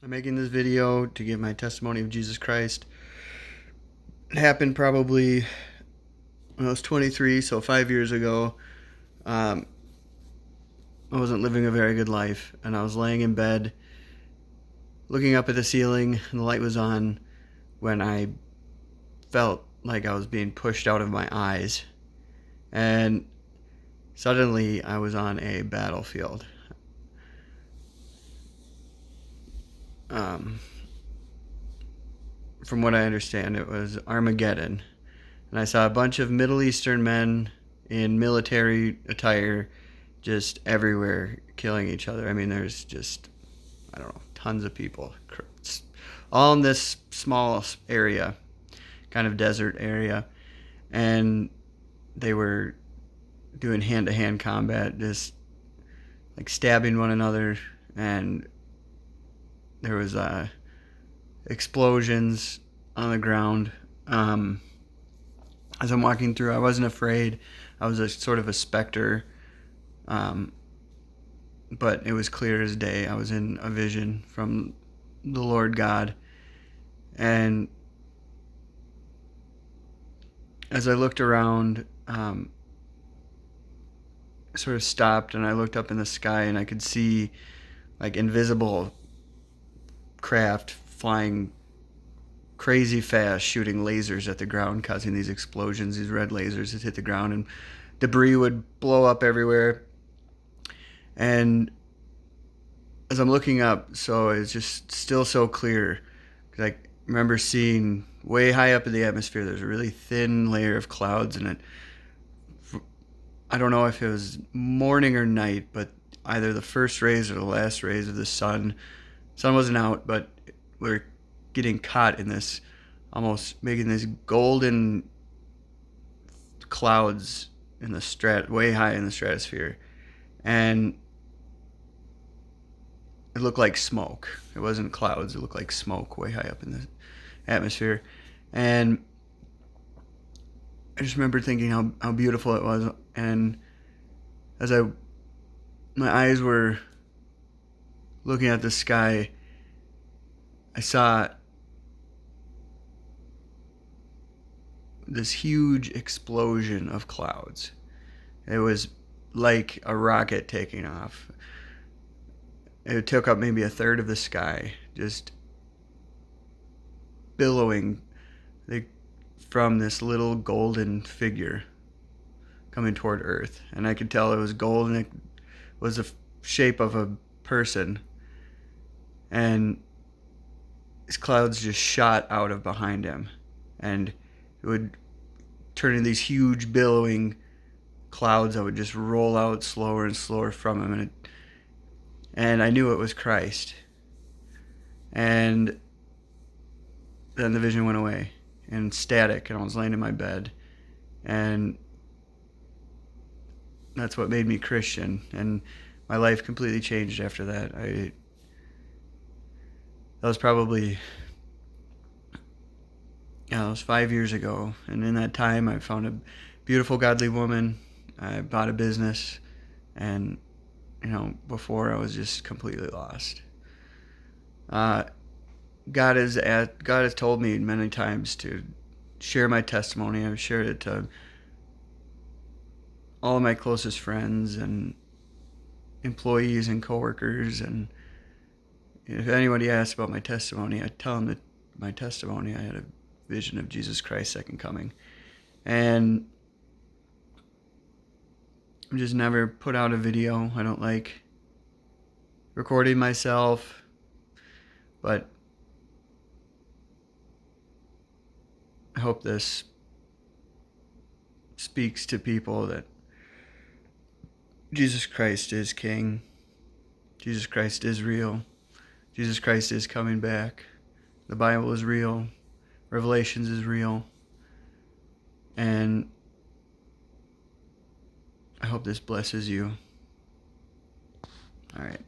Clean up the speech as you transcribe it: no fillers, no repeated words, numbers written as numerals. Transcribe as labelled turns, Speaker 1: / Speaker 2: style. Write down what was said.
Speaker 1: I'm making this video to give my testimony of Jesus Christ. It happened probably when I was 23, so 5 years ago. Um, I wasn't living a very good life, and I was laying in bed, looking up at the ceiling, and the light was on when I felt like I was being pushed out of my eyes. And suddenly, I was on a battlefield. Um, from what I understand, it was Armageddon. And I saw a bunch of Middle Eastern men in military attire just everywhere killing each other. I mean, there's just, I don't know, tons of people. All in this small area, kind of desert area. And they were doing hand-to-hand combat, just like stabbing one another. And there was explosions on the ground. As I'm walking through, I wasn't afraid. I was a sort of a specter, but it was clear as day. I was in a vision from the Lord God. And as I looked around, I sort of stopped and I looked up in the sky and I could see like invisible craft flying crazy fast, shooting lasers at the ground, causing these explosions, these red lasers that hit the ground, and debris would blow up everywhere. And as I'm looking up, so it's just still so clear, because I remember seeing way high up in the atmosphere, there's a really thin layer of clouds, and I don't know if it was morning or night, but either the first rays or the last rays of the sun wasn't out, but we're getting caught in this, almost making these golden clouds in the way high in the stratosphere. And it looked like smoke. It wasn't clouds, it looked like smoke way high up in the atmosphere. And I just remember thinking how beautiful it was. And as my eyes were looking at the sky, I saw this huge explosion of clouds. It was like a rocket taking off. It took up maybe a third of the sky, just billowing from this little golden figure coming toward Earth. And I could tell it was gold, and it was the shape of a person. And these clouds just shot out of behind him, and it would turn into these huge billowing clouds that would just roll out slower and slower from him. And I knew it was Christ. And then the vision went away and static, and I was laying in my bed. And that's what made me Christian. And my life completely changed after that. That was probably, yeah, it was 5 years ago. And in that time, I found a beautiful, godly woman. I bought a business. And, before I was just completely lost. God has told me many times to share my testimony. I've shared it to all of my closest friends and employees and coworkers. And if anybody asks about my testimony, I tell them that my testimony, I had a vision of Jesus Christ's second coming. And I just never put out a video. I don't like recording myself, but I hope this speaks to people that Jesus Christ is King. Jesus Christ is real. Jesus Christ is coming back. The Bible is real. Revelations is real. And I hope this blesses you. All right.